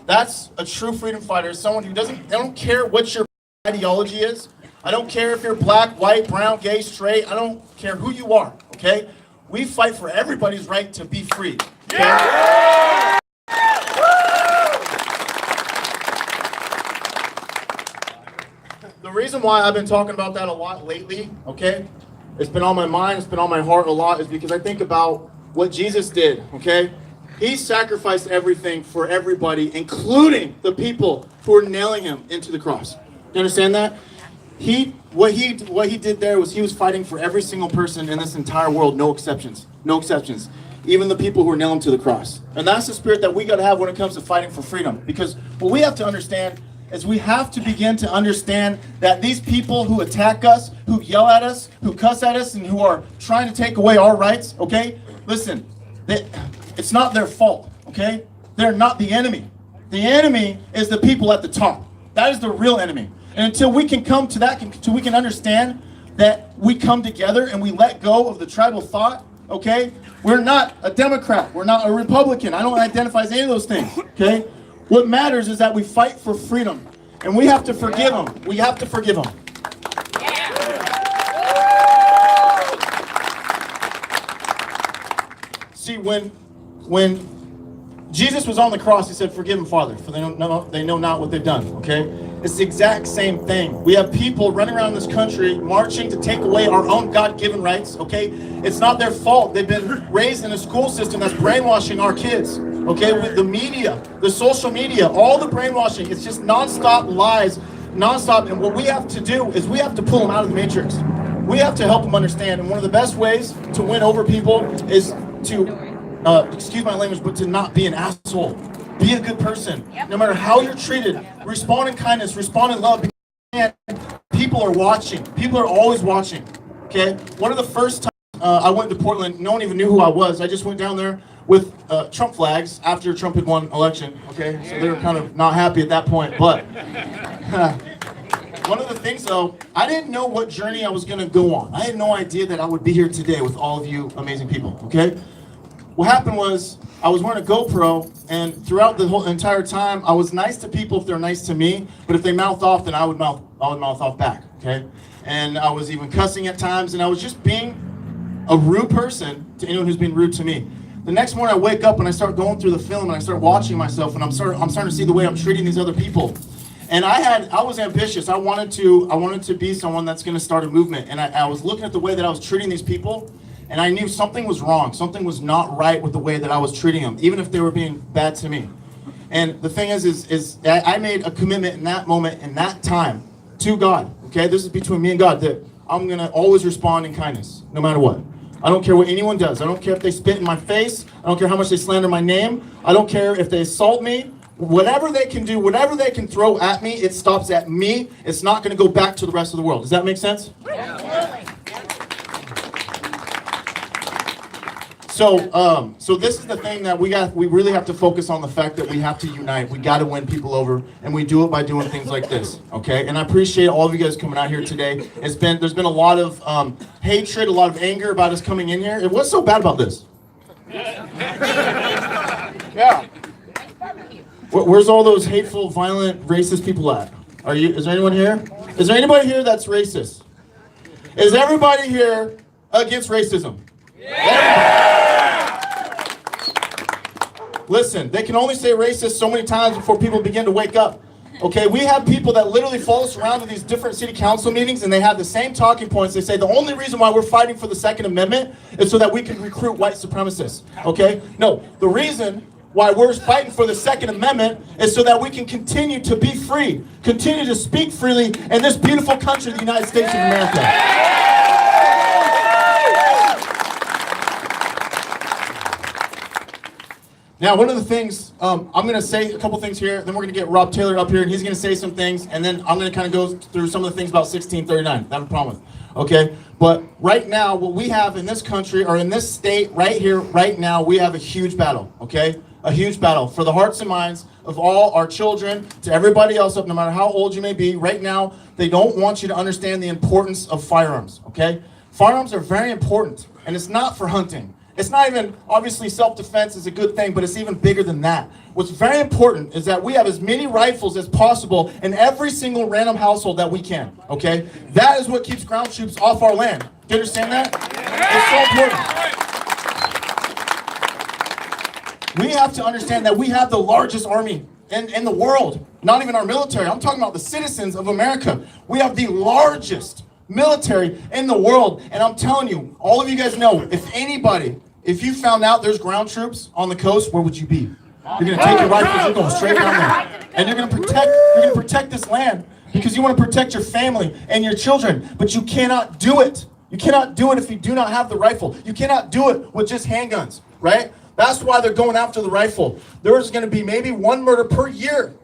That's a true freedom fighter, someone who I don't care what your ideology is. I don't care if you're black, white, brown, gay, straight. I don't care who you are, okay? We fight for everybody's right to be free. Okay? Yeah! The reason why I've been talking about that a lot lately, okay? It's been on my mind, it's been on my heart a lot, is because I think about what Jesus did, okay? He sacrificed everything for everybody, including the people who were nailing him into the cross. You understand that? What he did there was he was fighting for every single person in this entire world, no exceptions. No exceptions. Even the people who were nailed to the cross. And that's the spirit that we got to have when it comes to fighting for freedom. Because what we have to understand is we have to begin to understand that these people who attack us, who yell at us, who cuss at us, and who are trying to take away our rights, okay? Listen, it's not their fault, okay? They're not the enemy. The enemy is the people at the top. That is the real enemy. And until we can come to that, until we can understand that we come together and we let go of the tribal thought, okay? We're not a Democrat. We're not a Republican. I don't identify as any of those things, okay? What matters is that we fight for freedom. And we have to forgive them. We have to forgive them. See, when Jesus was on the cross, he said, "Forgive them, Father, for they know not what they've done," okay? It's the exact same thing. We have people running around this country marching to take away our own God-given rights, okay? It's not their fault. They've been raised in a school system that's brainwashing our kids, okay? With the media, the social media, all the brainwashing. It's just nonstop lies, nonstop. And what we have to do is we have to pull them out of the matrix. We have to help them understand. And one of the best ways to win over people is to, excuse my language, but to not be an asshole. Be a good person. Yep. No matter how you're treated, respond in kindness, respond in love. Because people are watching. People are always watching. Okay? One of the first times I went to Portland, no one even knew who I was. I just went down there with Trump flags after Trump had won election. Okay? So they were kind of not happy at that point. But one of the things, though, I didn't know what journey I was going to go on. I had no idea that I would be here today with all of you amazing people. Okay? What happened was, I was wearing a GoPro, and throughout the whole entire time, I was nice to people if they're nice to me, but if they mouth off, then I would mouth off back, okay? And I was even cussing at times, and I was just being a rude person to anyone who's being rude to me. The next morning, I wake up and I start going through the film, and I start watching myself, and I'm starting to see the way I'm treating these other people. And I was ambitious. I wanted to be someone that's going to start a movement, and I was looking at the way that I was treating these people. And I knew something was wrong. Something was not right with the way that I was treating them, even if they were being bad to me. And the thing is I made a commitment in that moment, in that time, to God. Okay, this is between me and God, that I'm gonna always respond in kindness, no matter what. I don't care what anyone does. I don't care if they spit in my face. I don't care how much they slander my name. I don't care if they assault me. Whatever they can do, whatever they can throw at me, it stops at me. It's not gonna go back to the rest of the world. Does that make sense? Yeah. So this is the thing that we really have to focus on, the fact that we have to unite. We got to win people over, and we do it by doing things like this, okay? And I appreciate all of you guys coming out here today. There's been a lot of hatred, a lot of anger about us coming in here. What's so bad about this? Yeah. Where's all those hateful, violent, racist people at? Is there anyone here? Is there anybody here that's racist? Is everybody here against racism? Yeah. Listen, they can only say racist so many times before people begin to wake up. Okay, we have people that literally follow us around to these different city council meetings, and they have the same talking points. They say the only reason why we're fighting for the Second Amendment is so that we can recruit white supremacists. Okay? No, the reason why we're fighting for the Second Amendment is so that we can continue to be free, continue to speak freely in this beautiful country, the United States of America. Now, one of the things, I'm going to say a couple things here, then we're going to get Rob Taylor up here, and he's going to say some things, and then I'm going to kind of go through some of the things about 1639. I have a problem with, okay? But right now, what we have in this country, or in this state, right here, right now, we have a huge battle, okay? A huge battle for the hearts and minds of all our children, to everybody else, no matter how old you may be. Right now, they don't want you to understand the importance of firearms, okay? Firearms are very important, and it's not for hunting. It's not even, obviously self-defense is a good thing, but it's even bigger than that. What's very important is that we have as many rifles as possible in every single random household that we can, okay? That is what keeps ground troops off our land. Do you understand that? It's so important. We have to understand that we have the largest army in the world. Not even our military. I'm talking about the citizens of America. We have the largest military in the world. And I'm telling you, all of you guys know, if you found out there's ground troops on the coast, where would you be? You're gonna take your rifles, you're going straight down there. And you're gonna protect this land because you want to protect your family and your children. But you cannot do it. You cannot do it if you do not have the rifle. You cannot do it with just handguns, right? That's why they're going after the rifle. There's gonna be maybe one murder per year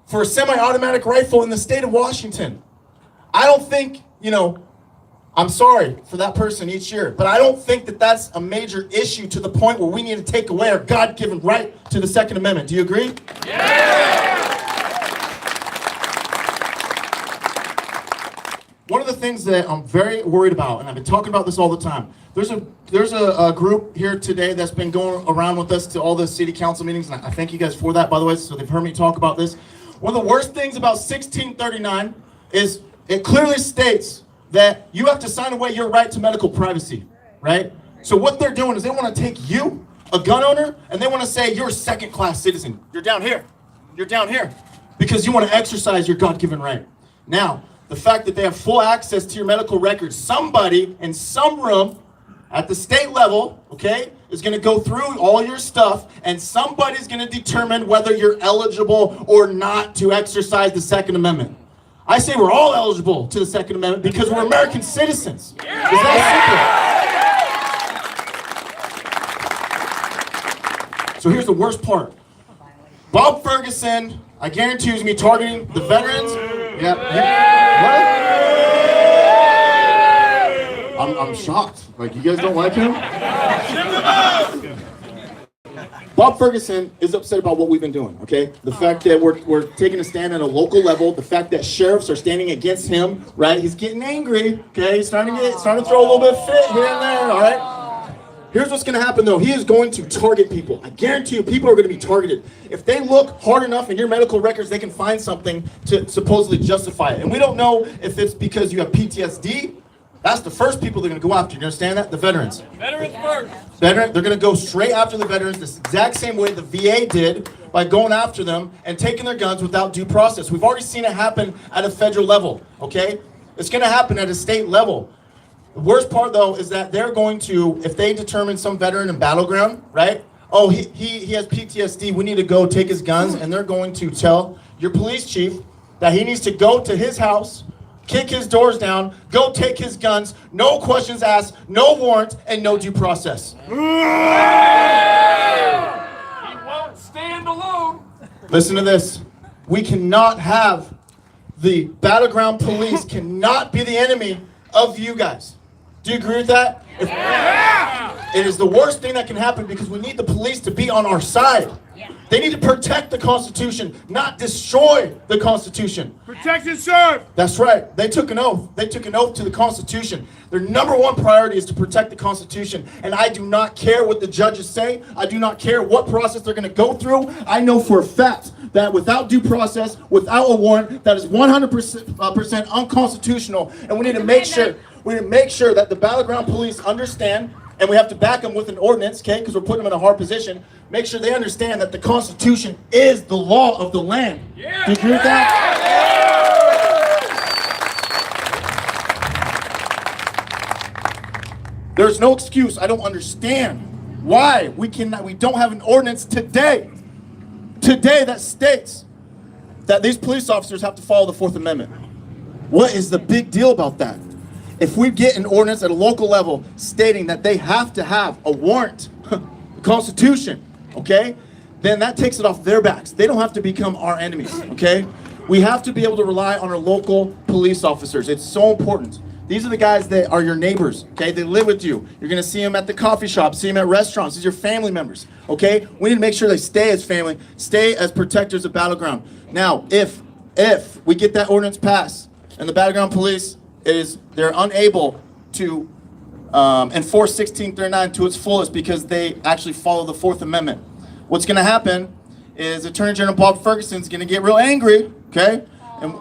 for a semi-automatic rifle in the state of Washington. I don't think, I'm sorry for that person each year, but I don't think that that's a major issue to the point where we need to take away our God-given right to the Second Amendment. Do you agree? Yeah! One of the things that I'm very worried about, and I've been talking about this all the time, there's a group here today that's been going around with us to all the city council meetings, and I thank you guys for that, by the way, so they've heard me talk about this. One of the worst things about 1639 is it clearly states that you have to sign away your right to medical privacy, right? So what they're doing is they want to take you, a gun owner, and they want to say you're a second-class citizen. You're down here. You're down here because you want to exercise your God-given right. Now, the fact that they have full access to your medical records, somebody in some room at the state level, okay, is going to go through all your stuff, and somebody's going to determine whether you're eligible or not to exercise the Second Amendment. I say we're all eligible to the Second Amendment because we're American citizens. It's that simple. So here's the worst part. Bob Ferguson, I guarantee you, is going to be targeting the veterans. What? I'm shocked. Like, you guys don't like him? Bob Ferguson is upset about what we've been doing, okay? The fact that we're taking a stand at a local level, the fact that sheriffs are standing against him, right? He's getting angry, okay? He's starting to throw a little bit of fit here and there, all right? Here's what's going to happen, though. He is going to target people. I guarantee you, people are going to be targeted. If they look hard enough in your medical records, they can find something to supposedly justify it. And we don't know if it's because you have PTSD. That's the first people they're going to go after. You understand that? The veterans. Veterans first. They're going to go straight after the veterans the exact same way the VA did by going after them and taking their guns without due process. We've already seen it happen at a federal level, okay? It's going to happen at a state level. The worst part, though, is that they're going to, if they determine some veteran in battleground, right? Oh, he has PTSD, we need to go take his guns, and they're going to tell your police chief that he needs to go to his house, kick his doors down, go take his guns, no questions asked, no warrant, and no due process. He won't stand alone. Listen to this. We cannot have the battleground police cannot be the enemy of you guys. Do you agree with that? It is the worst thing that can happen because we need the police to be on our side. They need to protect the Constitution, not destroy the Constitution. Protect and serve. That's right. They took an oath. They took an oath to the Constitution. Their number one priority is to protect the Constitution. And I do not care what the judges say. I do not care what process they're going to go through. I know for a fact that without due process, without a warrant, that is 100% unconstitutional. And we need to make sure that the battleground police understand, and we have to back them with an ordinance, okay, because we're putting them in a hard position. Make sure they understand that the Constitution is the law of the land. Yeah. Do you agree with that? Yeah. There's no excuse. I don't understand why we don't have an ordinance today that states that these police officers have to follow the Fourth Amendment. What is the big deal about that? If we get an ordinance at a local level stating that they have to have a warrant, the Constitution, okay, then that takes it off their backs. They don't have to become our enemies, okay? We have to be able to rely on our local police officers. It's so important. These are the guys that are your neighbors, okay? They live with you. You're going to see them at the coffee shop, see them at restaurants. These are your family members, okay? We need to make sure they stay as family, stay as protectors of battleground. Now, if we get that ordinance passed and the battleground police they're unable to enforce 1639 to its fullest because they actually follow the Fourth Amendment. What's going to happen is Attorney General Bob Ferguson's going to get real angry, okay? And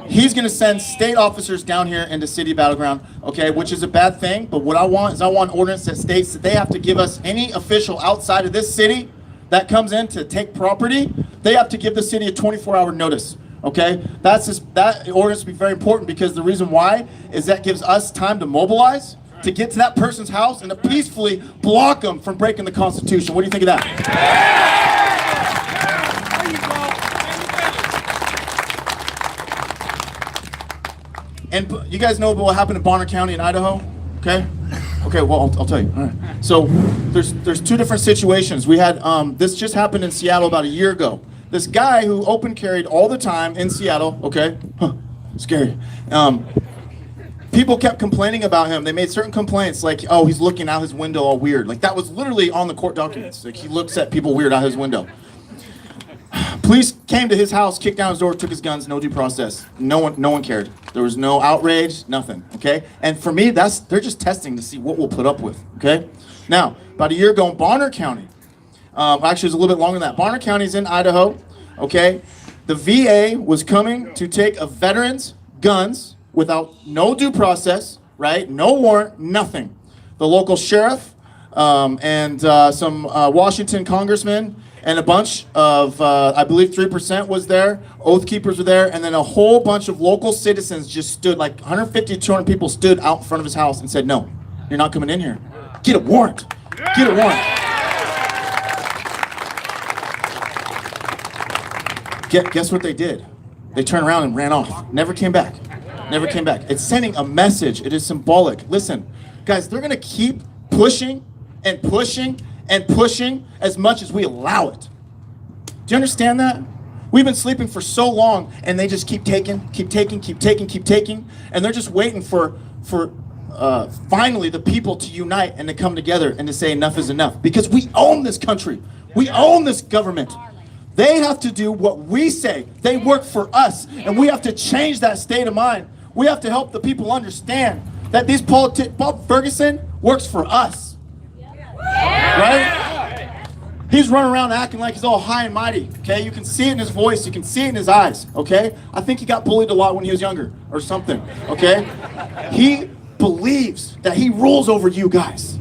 he's going to send state officers down here into City Battleground, okay, which is a bad thing. But what I want is I want ordinance that states that they have to give us any official outside of this city that comes in to take property, they have to give the city a 24-hour notice. Okay, that ordinance will be very important because the reason why is that gives us time to mobilize, to get to that person's house and to peacefully block them from breaking the Constitution. What do you think of that? And you guys know about what happened in Bonner County in Idaho? Okay, well I'll tell you. All right. So there's two different situations. We had this just happened in Seattle about a year ago. This guy who open carried all the time in Seattle, okay, scary. People kept complaining about him. They made certain complaints like, oh, he's looking out his window all weird. Like that was literally on the court documents. Like he looks at people weird out his window. Police came to his house, kicked down his door, took his guns, no due process. No one cared. There was no outrage, nothing, okay? And for me, they're just testing to see what we'll put up with, okay? Now, about a year ago in Bonner County, actually, it's a little bit longer than that. Bonner County's in Idaho, okay? The VA was coming to take a veteran's guns without no due process, right? No warrant, nothing. The local sheriff and some Washington congressmen and a bunch of, I believe 3% was there, Oath Keepers were there, and then a whole bunch of local citizens just stood, like 150 to 200 people stood out in front of his house and said, no, you're not coming in here. Get a warrant. Get a warrant. Guess what they did? They turned around and ran off. Never came back. Never came back. It's sending a message. It is symbolic. Listen, guys, they're going to keep pushing and pushing and pushing as much as we allow it. Do you understand that? We've been sleeping for so long, and they just keep taking, and they're just waiting for finally the people to unite and to come together and to say enough is enough. Because we own this country. We own this government. They have to do what we say. They work for us, and we have to change that state of mind. We have to help the people understand that these Bob Ferguson works for us. Right? He's running around acting like he's all high and mighty, okay? You can see it in his voice. You can see it in his eyes, okay? I think he got bullied a lot when he was younger or something, okay? He believes that he rules over you guys.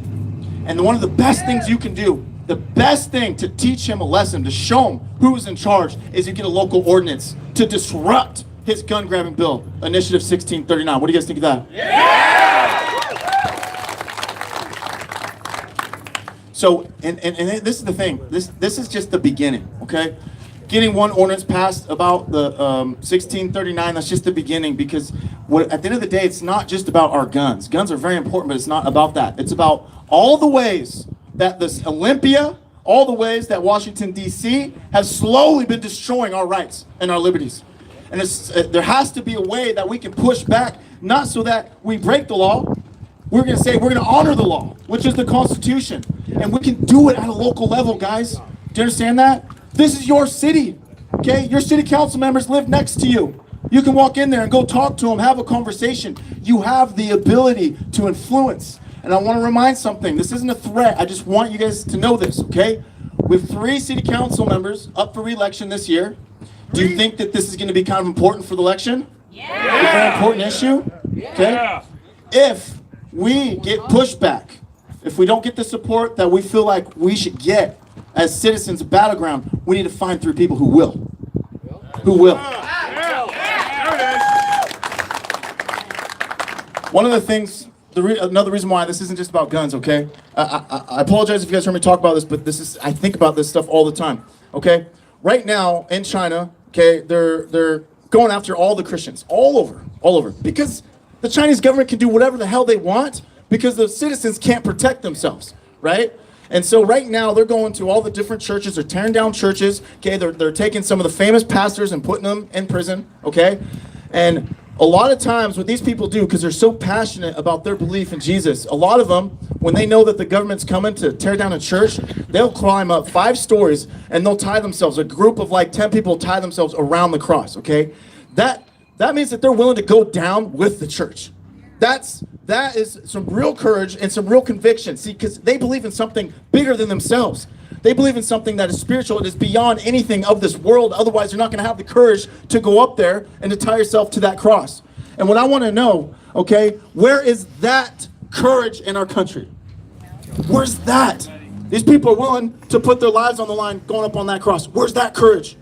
And one of the best things you can do, the best thing to teach him a lesson, to show him who's in charge, is you get a local ordinance to disrupt his gun-grabbing bill, Initiative 1639. What do you guys think of that? Yeah! So, and this is the thing. This is just the beginning, okay? Getting one ordinance passed about the 1639, that's just the beginning, because at the end of the day, it's not just about our guns. Guns are very important, but it's not about that. It's about all the ways that this Olympia, all the ways that Washington, D.C. has slowly been destroying our rights and our liberties. And there has to be a way that we can push back, not so that we break the law. We're going to say we're going to honor the law, which is the Constitution. And we can do it at a local level, guys. Do you understand that? This is your city, okay? Your city council members live next to you. You can walk in there and go talk to them, have a conversation. You have the ability to influence. And I want to remind something. This isn't a threat. I just want you guys to know this, okay? We have 3 city council members up for re-election this year. Do you think that this is going to be kind of important for the election? Yeah. A very important issue? Okay? Yeah. If we get pushback, if we don't get the support that we feel like we should get as citizens of Battleground, we need to find 3 people who will. Who will. One of the things, another reason why this isn't just about guns, okay? I apologize if you guys heard me talk about this, but I think about this stuff all the time, okay? Right now in China, okay, they're going after all the Christians, all over, because the Chinese government can do whatever the hell they want because the citizens can't protect themselves, right? And so right now they're going to all the different churches, they're tearing down churches, okay? They're taking some of the famous pastors and putting them in prison, okay? And a lot of times what these people do, because they're so passionate about their belief in Jesus, a lot of them, when they know that the government's coming to tear down a church, they'll climb up 5 stories and they'll tie themselves, a group of like 10 people tie themselves around the cross, okay? That means that they're willing to go down with the church. That's that is some real courage and some real conviction. See, because they believe in something bigger than themselves. They believe in something that is spiritual. It is beyond anything of this world. Otherwise, you're not going to have the courage to go up there and to tie yourself to that cross. And what I want to know, okay, where is that courage in our country? Where's that? These people are willing to put their lives on the line going up on that cross. Where's that courage?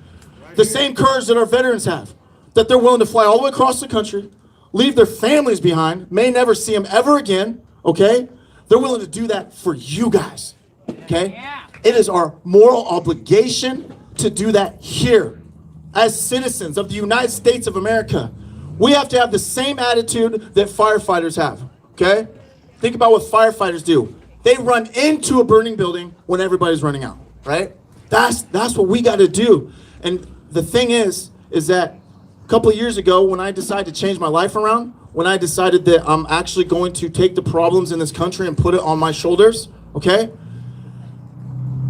The same courage that our veterans have, that they're willing to fly all the way across the country, leave their families behind, may never see them ever again, okay? They're willing to do that for you guys, okay? Yeah. It is our moral obligation to do that here. As citizens of the United States of America, we have to have the same attitude that firefighters have, okay? Think about what firefighters do. They run into a burning building when everybody's running out, right? That's what we got to do. And the thing is that a couple of years ago, when I decided to change my life around, when I decided that I'm actually going to take the problems in this country and put it on my shoulders, okay?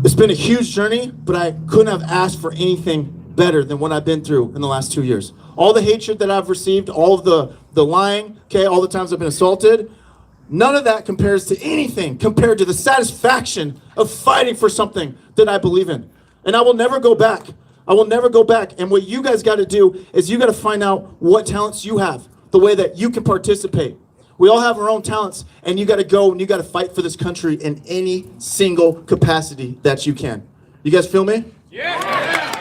It's been a huge journey, but I couldn't have asked for anything better than what I've been through in the last 2 years. All the hatred that I've received, all of the lying, okay, all the times I've been assaulted, none of that compares to anything compared to the satisfaction of fighting for something that I believe in. And I will never go back. I will never go back. And what you guys got to do is you got to find out what talents you have, the way that you can participate. We all have our own talents, and you got to go and you got to fight for this country in any single capacity that you can. You guys feel me? Yeah.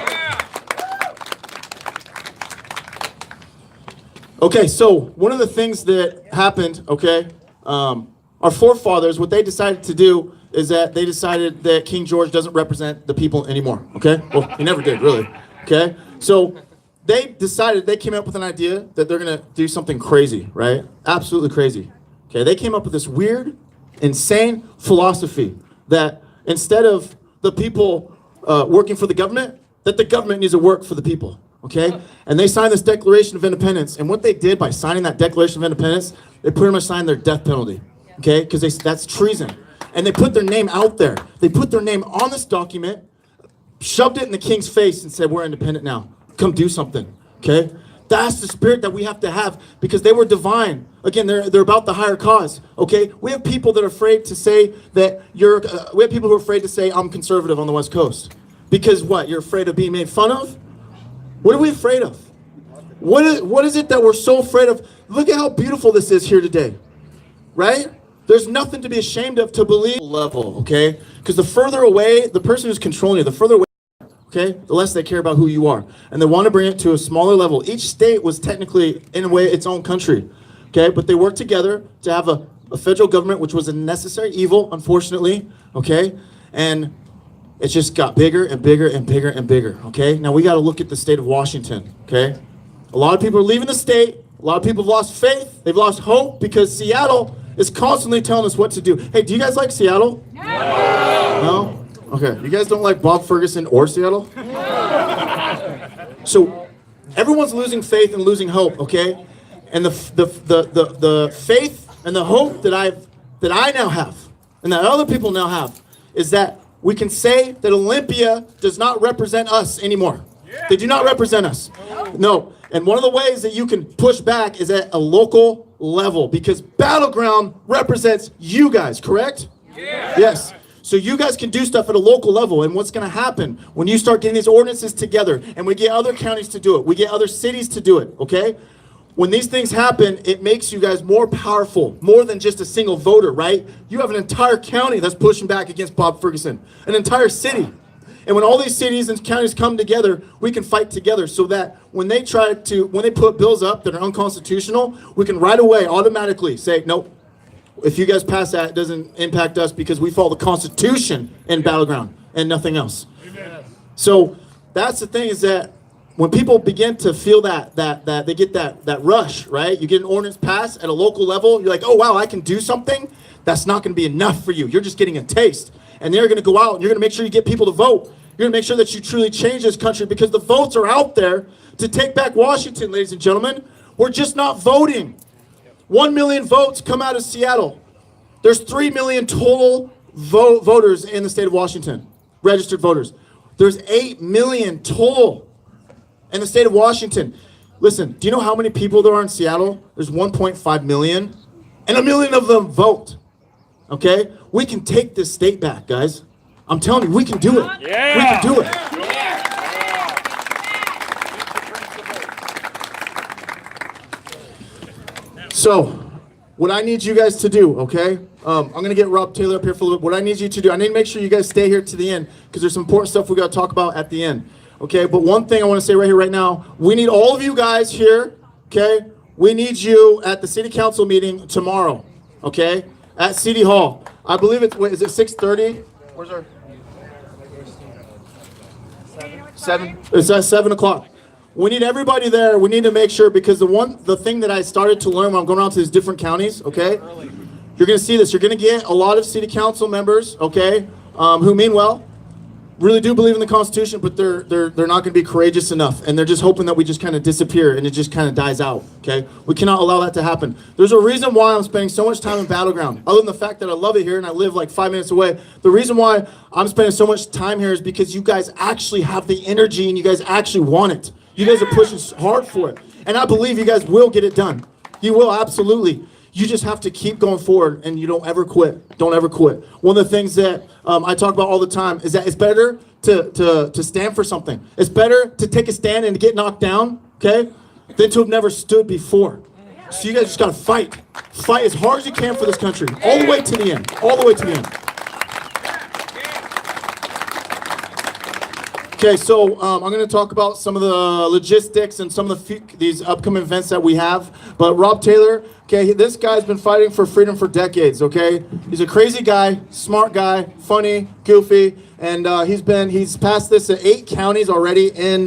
Okay, so one of the things that happened, okay, our forefathers, what they decided to do is that they decided that King George doesn't represent the people anymore, okay? Well, he never did, really, okay? So they decided, they came up with an idea that they're going to do something crazy, right? Absolutely crazy. Okay, they came up with this weird, insane philosophy that instead of the people working for the government, that the government needs to work for the people, okay? And they signed this Declaration of Independence, and what they did by signing that Declaration of Independence, they pretty much signed their death penalty, okay? Because that's treason. And they put their name out there. They put their name on this document, shoved it in the king's face and said, we're independent now. Come do something, okay? That's the spirit that we have to have because they were divine. Again, they're about the higher cause, okay? We have people that are afraid to say that we have people who are afraid to say, I'm conservative on the West Coast. Because what? You're afraid of being made fun of? What are we afraid of? What is it that we're so afraid of? Look at how beautiful this is here today, right? There's nothing to be ashamed of to believe level, okay? Because the further away, the person who's controlling you, the further away, okay, the less they care about who you are. And they want to bring it to a smaller level. Each state was technically, in a way, its own country, okay? But they worked together to have a federal government, which was a necessary evil, unfortunately, okay? And it just got bigger and bigger and bigger and bigger, okay? Now we got to look at the state of Washington, okay? A lot of people are leaving the state. A lot of people have lost faith. They've lost hope because Seattle is constantly telling us what to do. Hey, do you guys like Seattle? No. No? Okay. You guys don't like Bob Ferguson or Seattle? So everyone's losing faith and losing hope, okay? And the faith and the hope that I now have and that other people now have is that we can say that Olympia does not represent us anymore. They do not represent us. No. And one of the ways that you can push back is at a local level because Battleground represents you guys, correct? Yeah. Yes. So you guys can do stuff at a local level. And what's going to happen when you start getting these ordinances together and we get other counties to do it, we get other cities to do it, okay? When these things happen, it makes you guys more powerful, more than just a single voter, right? You have an entire county that's pushing back against Bob Ferguson, an entire city. And when all these cities and counties come together, we can fight together so that when they put bills up that are unconstitutional, we can right away automatically say, nope, if you guys pass that, it doesn't impact us because we follow the Constitution in Battleground and nothing else. Amen. So that's the thing is that when people begin to feel that they get that rush, right? You get an ordinance passed at a local level, you're like, oh wow, I can do something. That's not going to be enough for you. You're just getting a taste. And they're going to go out and you're going to make sure you get people to vote. You're going to make sure that you truly change this country because the votes are out there to take back Washington, ladies and gentlemen. We're just not voting. 1 million votes come out of Seattle. There's 3 million total voters in the state of Washington, registered voters. There's 8 million total in the state of Washington. Listen, do you know how many people there are in Seattle? There's 1.5 million. and 1 million of them vote, okay, we can take this state back, guys. I'm telling you, we can do it. Yeah. We can do it. So, what I need you guys to do, okay? I'm gonna get Rob Taylor up here for a little bit. What I need you to do, I need to make sure you guys stay here to the end because there's some important stuff we gotta talk about at the end, okay? But one thing I wanna say right here, right now, we need all of you guys here, okay? We need you at the city council meeting tomorrow, okay? At City Hall. I believe it's, wait, is it 6:30? Where's our? 7? It's at 7 o'clock. We need everybody there. We need to make sure because the thing that I started to learn when I'm going around to these different counties, okay? You're going to see this. You're going to get a lot of city council members, okay, who mean well, really do believe in the Constitution, but they're not going to be courageous enough, and they're just hoping that we just kind of disappear and it just kind of dies out, okay? We cannot allow that to happen. There's a reason why I'm spending so much time in Battleground, other than the fact that I love it here and I live like 5 minutes away. The reason why I'm spending so much time here is because you guys actually have the energy and you guys actually want it. You guys are pushing hard for it, and I believe you guys will get it done. You will, absolutely. You just have to keep going forward, and you don't ever quit. Don't ever quit. One of the things that I talk about all the time is that it's better to stand for something. It's better to take a stand and to get knocked down, okay, than to have never stood before. So you guys just got to fight. Fight as hard as you can for this country, all the way to the end. All the way to the end. Okay, so I'm going to talk about some of the logistics and some of these upcoming events that we have. But Rob Taylor, okay, this guy's been fighting for freedom for decades, okay? He's a crazy guy, smart guy, funny, goofy, and he's passed this in 8 counties already in